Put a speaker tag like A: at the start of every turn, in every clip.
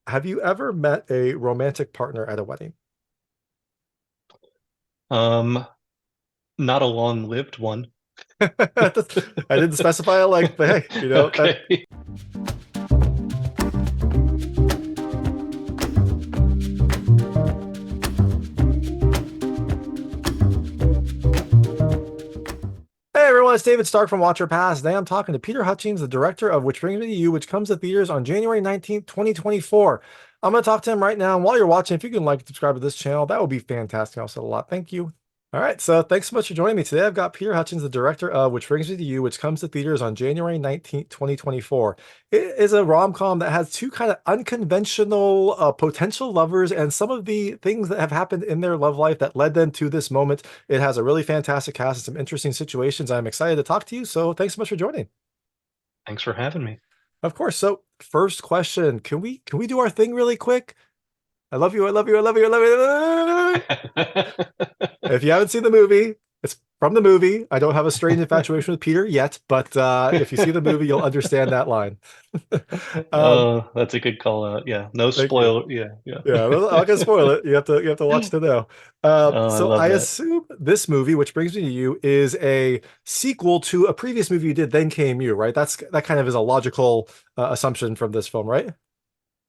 A: have you ever met a romantic partner at a wedding?
B: Um, Not a long-lived one.
A: I didn't specify a length, but hey, that.
B: Okay.
A: Hey everyone, it's David Stark from Watcher Pass. Today I'm talking to Peter Hutchings, the director of Which Brings Me to You, which comes to theaters on January 19th, 2024. I'm going to talk to him right now. And while you're watching, if you can like and subscribe to this channel, that would be fantastic. Also, a lot. Thank you. All right, so thanks so much for joining me today. I've got Peter Hutchins, the director of Which Brings Me to You, which comes to theaters on January 19th, 2024. It is a rom-com that has two kind of unconventional potential lovers and some of the things that have happened in their love life that led them to this moment. It has a really fantastic cast and some interesting situations. I'm excited to talk to you, so thanks so much for joining.
B: Thanks for having me.
A: Of course. So, first question, can we do our thing really quick? I love you, I love you, I love you, I love you. If you haven't seen the movie, it's from the movie. I don't have a strange infatuation with Peter yet, but if you see the movie, you'll understand that line. Um,
B: Oh, that's a good call out. Yeah, no
A: Thank you.
B: spoiler. Yeah, yeah.
A: Yeah, well, I'm not gonna spoil it. You have to watch to know.
B: Oh, I
A: So
B: love
A: I
B: that.
A: assume this movie, which brings me to you, is a sequel to a previous movie you did, Then Came You, right? That kind of is a logical assumption from this film, right?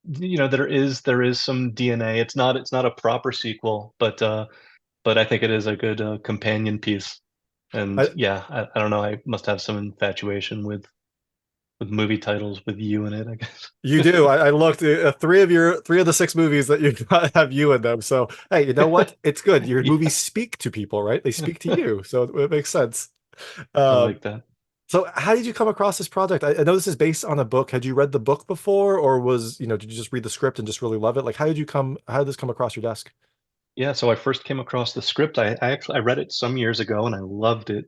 B: There is some DNA. It's not a proper sequel, but I think it is a good companion piece. And
A: I,
B: yeah, I don't know. I must have some infatuation with movie titles with you in it, I guess.
A: you do. I looked. Three of the six movies that you got have you in them. So hey, you know what? It's good. Your
B: Yeah,
A: movies speak to people, right? They speak to you, so it makes sense.
B: I
A: Um,
B: like that.
A: so how did you come across this project? I know this is based on a book. Had you read the book before, or did you just read the script and just really love it? Like, how did this come across your desk?
B: Yeah, so I first came across the script. I read it some years ago and I loved it.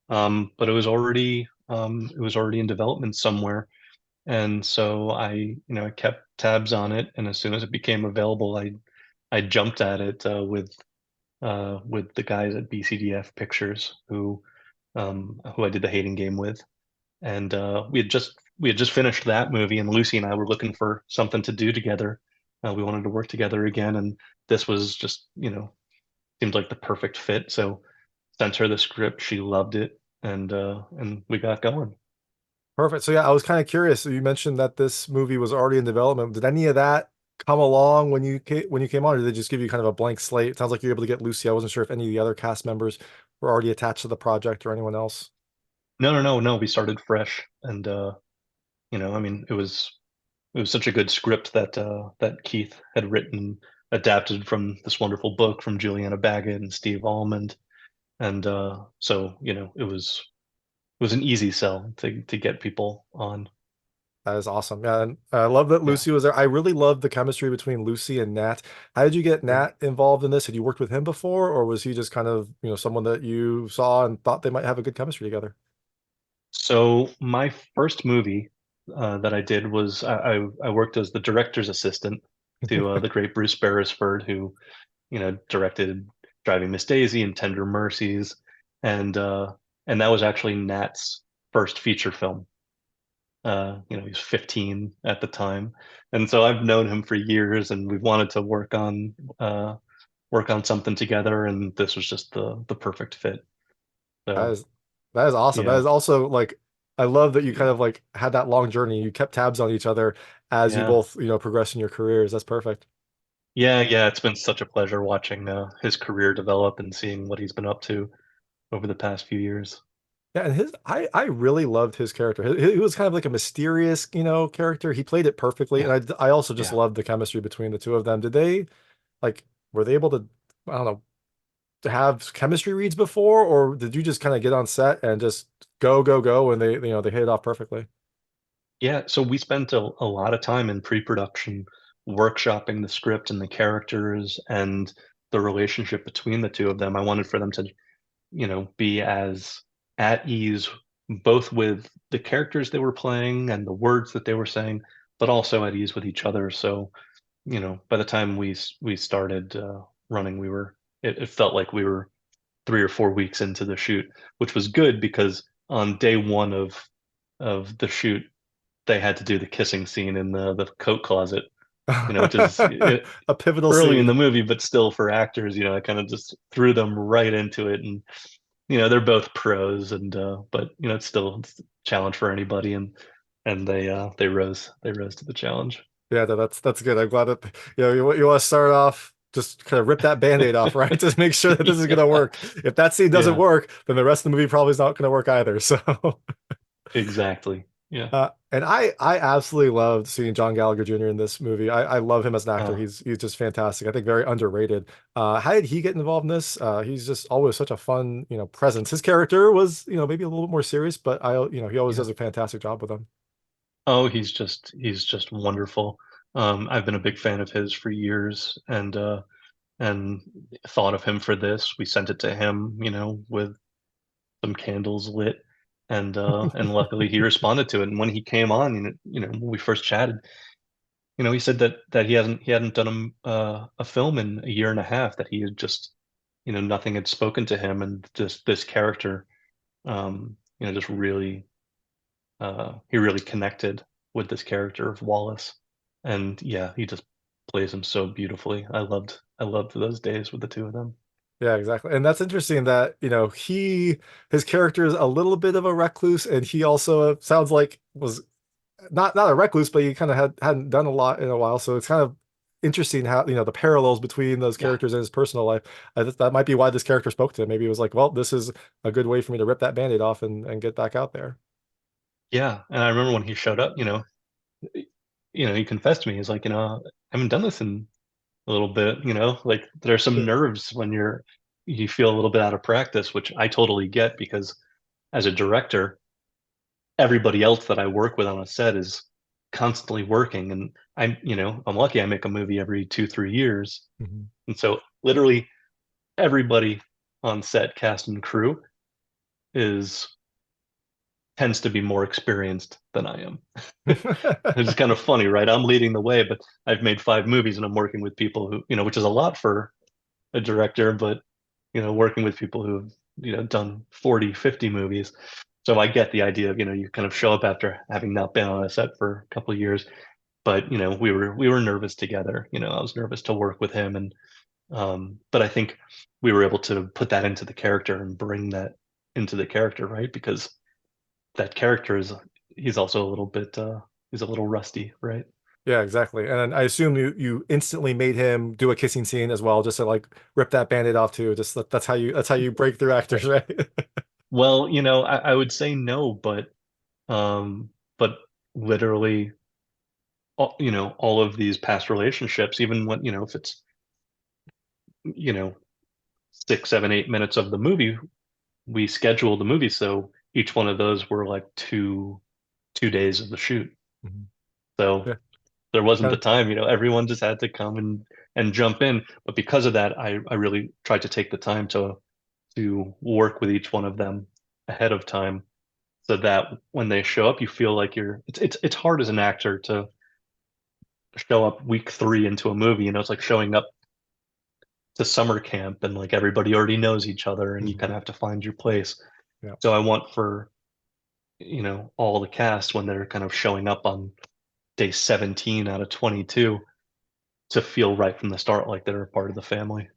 B: But it was already in development somewhere. And so I kept tabs on it, and as soon as it became available, I jumped at it with the guys at BCDF Pictures who I did the hating game with. And we had just finished that movie, and Lucy and I were looking for something to do together. We wanted to work together again, and this was just, seemed like the perfect fit. So sent her the script, she loved it, and we got going.
A: Perfect. So yeah, I was kind of curious. So you mentioned that this movie was already in development. Did any of that come along when you came on, or did they just give you kind of a blank slate? It sounds like you're able to get Lucy. I wasn't sure if any of the other cast members were already attached to the project or anyone else.
B: No, no, no, no. We started fresh, and I mean, it was such a good script that Keith had written, adapted from this wonderful book from Julianna Baggott and Steve Almond, and so it was an easy sell to get people on.
A: That is awesome. Yeah, and I love that
B: Yeah,
A: Lucy was there. I really love the chemistry between Lucy and Nat. How did you get
B: yeah.
A: Nat involved in this? Had you worked with him before, or was he just kind of, someone that you saw and thought they might have a good chemistry together?
B: So my first movie that I did was I worked as the director's assistant to the great Bruce Beresford, who directed Driving Miss Daisy and Tender Mercies, and uh, and that was actually Nat's first feature film. He was 15 at the time, and so I've known him for years, and we've wanted to work on something together, and this was just the perfect fit.
A: That
B: So
A: is that is awesome. That
B: yeah,
A: is also like I love that you kind of like had that long journey. You kept tabs on each other as you
B: yeah,
A: both, progress in your careers. That's perfect.
B: yeah, yeah. It's been such a pleasure watching his career develop and seeing what he's been up to over the past few years.
A: Yeah, and I really loved his character. He was kind of like a mysterious, character. He played it perfectly,
B: Yeah,
A: and I also just
B: yeah.
A: loved the chemistry between the two of them. Did they like were they able to, I don't know, to have chemistry reads before, or did you just kind of get on set and just go and they hit it off perfectly?
B: Yeah, so we spent a lot of time in pre-production workshopping the script and the characters and the relationship between the two of them. I wanted for them to, be as at ease both with the characters they were playing and the words that they were saying, but also at ease with each other. So, by the time we started running, it felt like we were 3 or 4 weeks into the shoot, which was good because on day one of the shoot they had to do the kissing scene in the coat closet. which is
A: A pivotal
B: early in
A: scene.
B: the movie, but still for actors, I kind of just threw them right into it. And, they're both pros but it's a challenge for anybody. And they rose to the challenge.
A: Yeah, that's good. I'm glad that you want to start off just kind of rip that band-aid off, right? Just make sure that this is gonna
B: Yeah.
A: work. If that scene doesn't
B: Yeah,
A: work, then the rest of the movie probably is not gonna work either. So
B: exactly. Yeah.
A: and I absolutely loved seeing John Gallagher Jr. in this movie. I love him as an actor.
B: Uh,
A: He's just fantastic. I think very underrated. How did he get involved in this? He's just always such a fun, presence. His character was, maybe a little more serious, but he always
B: yeah.
A: does a fantastic job with him.
B: Oh, he's just wonderful. I've been a big fan of his for years, and thought of him for this. We sent it to him, with some candles lit, and luckily he responded to it. And when he came on, when we first chatted, he said that he hadn't done a film in a year and a half, that he had just, nothing had spoken to him, and just this character, just really, he really connected with this character of Wallace. And yeah, he just plays him so beautifully. I loved those days with the two of them.
A: Yeah, exactly. And that's interesting that, his character is a little bit of a recluse, and he also sounds like was not a recluse, but he kind of hadn't done a lot in a while. So it's kind of interesting how, the parallels between those
B: Yeah.
A: characters in his personal life. That might be why this character spoke to him. Maybe it was like, well, this is a good way for me to rip that band-aid off and get back out there.
B: Yeah. And I remember when he showed up, he confessed to me. He's like, I haven't done this in a little bit, like there's some
A: Yeah.
B: nerves when you feel a little bit out of practice, which I totally get, because as a director, everybody else that I work with on a set is constantly working. And I'm lucky I make a movie every 2, 3 years.
A: Mhm.
B: And so literally everybody on set, cast and crew, is tends to be more experienced than I am. It's kind of funny, right? I'm leading the way, but I've made 5 movies and I'm working with people who, which is a lot for a director, but working with people who've, done 40, 50 movies. So I get the idea of, you kind of show up after having not been on a set for a couple of years. But, we were nervous together. I was nervous to work with him, but I think we were able to put that into the character and bring that into the character, right? Because that character he's also a little bit he's a little rusty, right?
A: Yeah, exactly. And I assume you instantly made him do a kissing scene as well, just to like rip that band-aid off too. Just that's how you break through actors, right?
B: Well, I would say no, but literally all of these past relationships, even when, if it's, you know 6, 7, 8 minutes of the movie, we schedule the movie so each one of those were like 2 days of the shoot.
A: Mhm.
B: So
A: Yeah.
B: there wasn't the
A: Kind
B: time, everyone just had to come and jump in. But because of that, I really tried to take the time to work with each one of them ahead of time, so that when they show up, you feel like it's hard as an actor to show up week 3 into a movie. It's like showing up to summer camp, and like everybody already knows each other, and you
A: Mhm.
B: kind of have to find your place.
A: Yeah.
B: So I want for, all the cast, when they're kind of showing up on day 17 out of 22, to feel right from the start like they're a part of the family.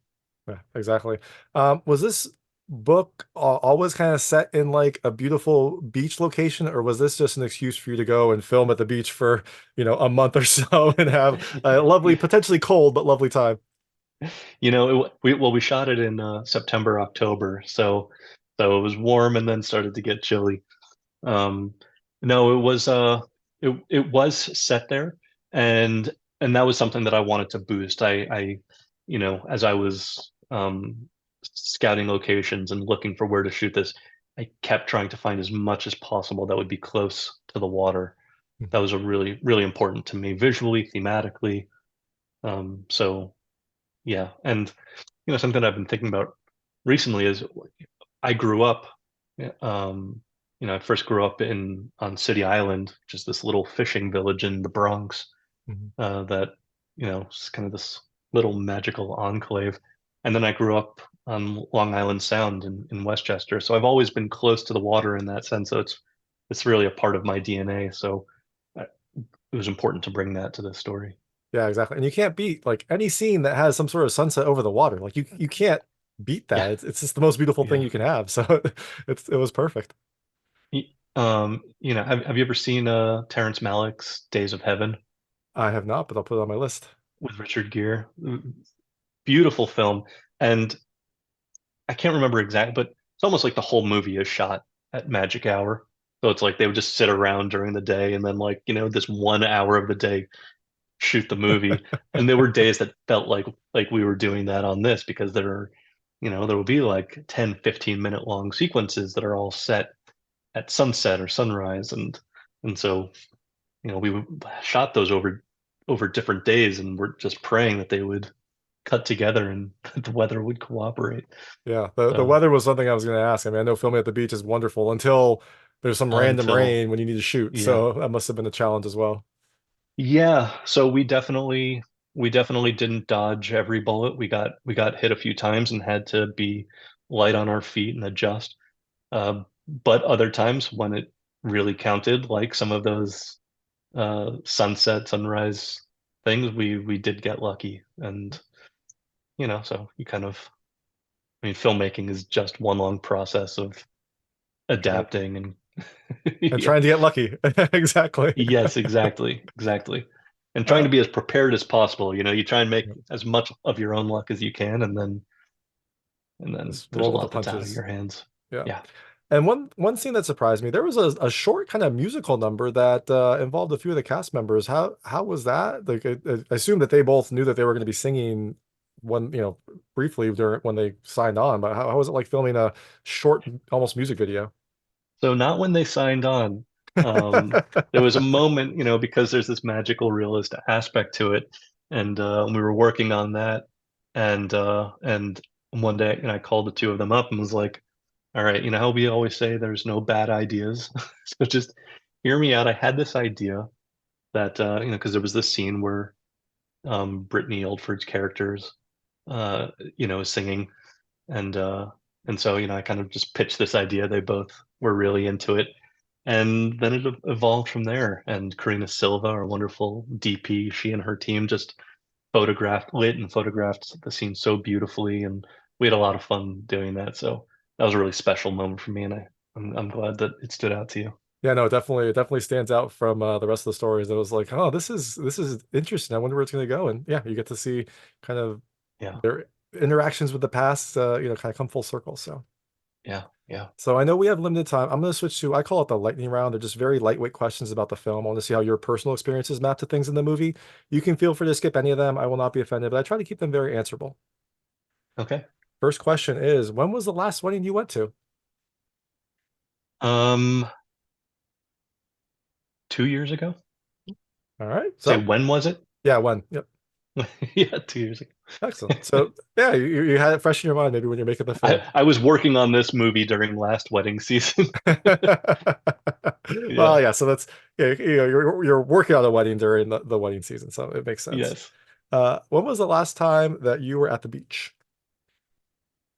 A: Yeah, exactly. Was this book always kind of set in like a beautiful beach location, or was this just an excuse for you to go and film at the beach for, a month or so and have a lovely, potentially cold, but lovely time?
B: We shot it in September, October, so it was warm and then started to get chilly. Um, no, it was set there, and that was something that I wanted to boost. As I was scouting locations and looking for where to shoot this, I kept trying to find as much as possible that would be close to the water. That
A: Mhm.
B: was a really, really important to me, visually, thematically. So yeah, and something I've been thinking about recently is, I grew up, um, I first grew up on City Island, which is this little fishing village in the Bronx,
A: Mhm.
B: that, is kind of this little magical enclave. And then I grew up on Long Island Sound in Westchester. So I've always been close to the water in that sense. So it's really a part of my DNA. So it was important to bring that to the story.
A: Yeah, exactly. And you can't beat like any scene that has some sort of sunset over the water. Like you can't beat that.
B: Yeah,
A: It's just the most beautiful thing
B: yeah.
A: you can have. So it was perfect.
B: Have you ever seen Terrence Malick's Days of Heaven
A: I have not, but I'll put it on my list.
B: with Richard Gere? Beautiful film. And I can't remember exactly, but it's almost like the whole movie is shot at magic hour. So it's like they would just sit around during the day and then like, this 1 hour of the day shoot the movie. And there were days that felt like we were doing that on this because there will be like 10, 15-minute long sequences that are all set at sunset or sunrise. And so, we shot those over different days and we're just praying that they would cut together and the weather would cooperate.
A: Yeah, the
B: So
A: weather was something I was going to ask. I mean, I know filming at the beach is wonderful until there's some random
B: until
A: rain when you need to shoot.
B: yeah.
A: So that must have been a challenge as well.
B: Yeah, so we definitely didn't dodge every bullet. We got hit a few times and had to be light on our feet and adjust. But other times when it really counted, like some of those sunset, sunrise things, we did get lucky. And so you kind of, I mean, filmmaking is just one long process of
A: Trying
B: adapting and
A: and
B: yeah.
A: trying to get lucky. Exactly.
B: Yes, exactly, exactly. And trying
A: Uh,
B: to be as prepared as possible. You try and make as much of your own luck as you can, and then
A: just
B: there's a
A: roll with the
B: lot that's out of
A: punches.
B: your hands.
A: Yeah.
B: Yeah.
A: And one scene that surprised me, there was a short kind of musical number that involved a few of the cast members. How was that? Like I assume that they both knew that they were going to be singing one, briefly during when they signed on, but how was it like filming a short, almost music video?
B: So not when they signed on. There was a moment, because there's this magical realist aspect to it, and we were working on that, and one day, I called the two of them up and was like, "All right, how we always say there's no bad ideas, so just hear me out. I had this idea that because there was this scene where Britne Oldford's characters, is singing, and uh, and so I kind of just pitched this idea. They both were really into it, and then it evolved from there. And Karina Silva, our wonderful DP, she and her team just lit and photographed the scene so beautifully, and we had a lot of fun doing that. So that was a really special moment for me, and I'm glad that it stood out to you.
A: Yeah, no, it definitely stands out from the rest of the stories. It was like, oh, this is interesting. I wonder where it's going to go. And yeah, you get to see kind of
B: Yeah,
A: their interactions with the past, kind of come full circle.
B: yeah, yeah.
A: So I know we have limited time. I'm going to switch to, I call it the lightning round. They're just very lightweight questions about the film. I want to see how your personal experiences map to things in the movie. You can feel free to skip any of them. I will not be offended, but I try to keep them very answerable.
B: Okay.
A: First question is, when was the last wedding you went to?
B: Um, 2 years ago.
A: All right.
B: Say
A: So
B: when was it?
A: yeah, when? Yep.
B: Yeah, 2 years ago.
A: Excellent. So yeah, you had it fresh in your mind maybe when you're making the
B: I,
A: film.
B: I was working on this movie during last wedding season.
A: Well,
B: Yeah.
A: yeah, so that's yeah, you're working on a wedding during the wedding season, so it makes sense.
B: Yes.
A: When was the last time that you were at the beach?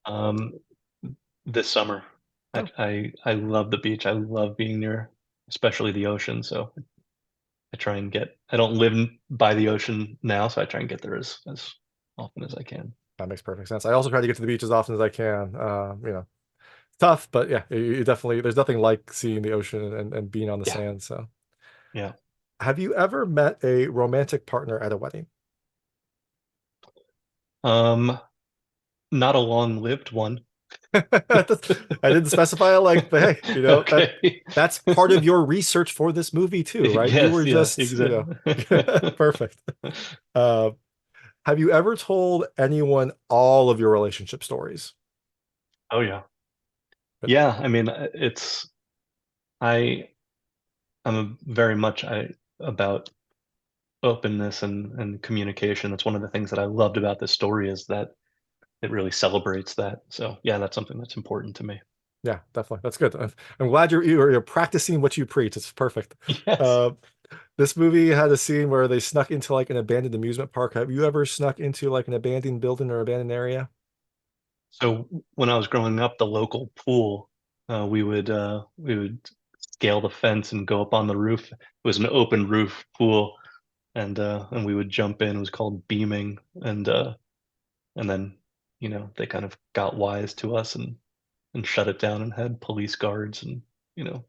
B: Um, this summer. I,
A: Oh,
B: I love the beach. I love being near, especially the ocean. So I don't live by the ocean now, so I try and get there as often as I can.
A: that makes perfect sense. I also try to get to the beach as often as I can. It's tough, but yeah, you definitely there's nothing like seeing the ocean and being on the
B: Yeah.
A: sand. So,
B: Yeah.
A: have you ever met a romantic partner at a wedding?
B: Um, Not a long-lived one.
A: I didn't specify a length, but hey,
B: Okay.
A: that's part of your research for this movie too, right? You
B: Yes,
A: were
B: yeah,
A: just,
B: exactly.
A: perfect. Uh, have you ever told anyone all of your relationship stories?
B: Oh yeah.
A: But
B: Yeah, I mean, I I'm very much about openness and communication. That's one of the things that I loved about this story is that it really celebrates that. So yeah, that's something that's important to me.
A: yeah, definitely. That's good. I'm glad you're practicing what you preach. It's perfect.
B: Yes.
A: Uh, this movie had a scene where they snuck into like an abandoned amusement park. Have you ever snuck into like an abandoned building or abandoned area?
B: So when I was growing up, the local pool, we would scale the fence and go up on the roof. It was an open roof pool, and we would jump in. It was called beaming, and then they kind of got wise to us and shut it down and had police guards and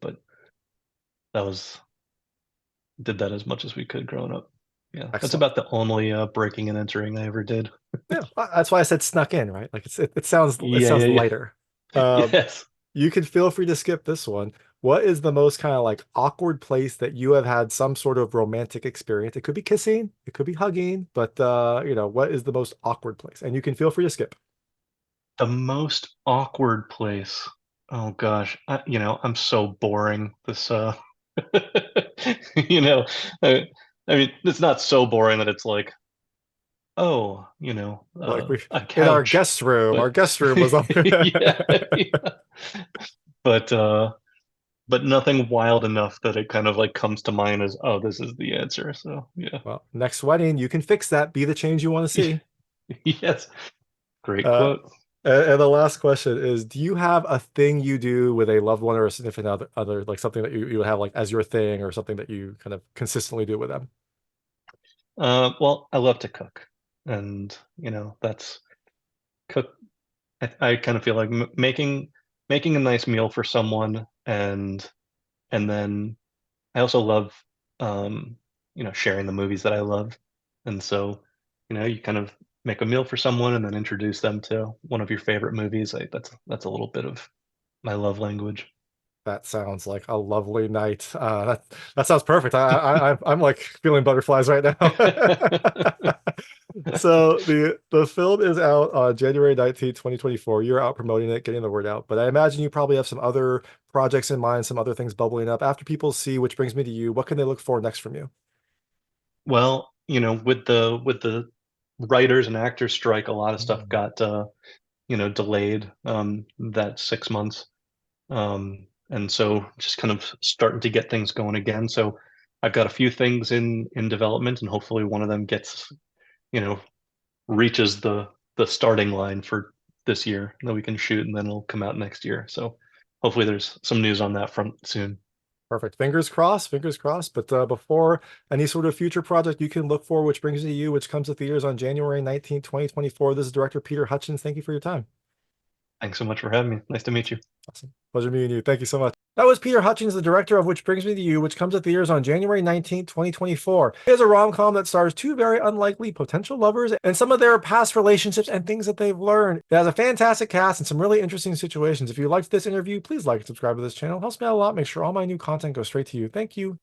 B: but that was did that as much as we could growing up. Yeah, that's
A: Excellent.
B: about the only breaking and entering I ever did.
A: Yeah, that's why I said snuck in, right? Like it
B: Yeah,
A: sounds
B: yeah, yeah.
A: lighter. Um,
B: Yes.
A: you can feel free to skip this one. What is the most kind of like awkward place that you have had some sort of romantic experience? It could be kissing, it could be hugging, but what is the most awkward place? And you can feel free to skip.
B: The most awkward place. Oh gosh, I'm so boring. This, you know, I mean, it's not so boring that it's like, oh,
A: Like we
B: a
A: in
B: couch,
A: our
B: but
A: guest room was up.
B: yeah, yeah. But but nothing wild enough that it kind of like comes to mind as, oh, this is the answer. So yeah,
A: Well, next wedding, you can fix that. Be the change you want to see.
B: yes, great
A: Uh,
B: quote.
A: and the last question is, do you have a thing you do with a loved one or a significant other like something that you would have like as your thing or something that you kind of consistently do with them?
B: Well, I love to cook, and that's cook. I kind of feel like making a nice meal for someone, and then I also love sharing the movies that I love, and so you kind of make a meal for someone and then introduce them to one of your favorite movies. That's a little bit of my love language.
A: That sounds like a lovely night. That sounds perfect. I'm like feeling butterflies right now. So the film is out on January 19th, 2024. You're out promoting it, getting the word out. But I imagine you probably have some other projects in mind, some other things bubbling up. After people see Which Brings Me to You, what can they look for next from you?
B: Well, with the writers and actors strike, a lot of stuff
A: Mm.
B: got delayed that 6 months. And so just kind of starting to get things going again. So I've got a few things in development, and hopefully one of them gets, you know, reaches the starting line for this year that we can shoot, and then it'll come out next year. So hopefully there's some news on that front soon.
A: Perfect. Fingers crossed, fingers crossed. But before any sort of future project you can look for, Which Brings Me to You, which comes to theaters on January 19th, 2024. This is director Peter Hutchins. Thank you for your time.
B: Thanks so much for having me. Nice to meet you.
A: Awesome. Pleasure meeting you. Thank you so much. That was Peter Hutchings, the director of Which Brings Me to You, which comes to theaters on January 19th, 2024. It is a rom-com that stars two very unlikely potential lovers and some of their past relationships and things that they've learned. It has a fantastic cast and some really interesting situations. If you liked this interview, please like and subscribe to this channel. It helps me out a lot. Make sure all my new content goes straight to you. Thank you.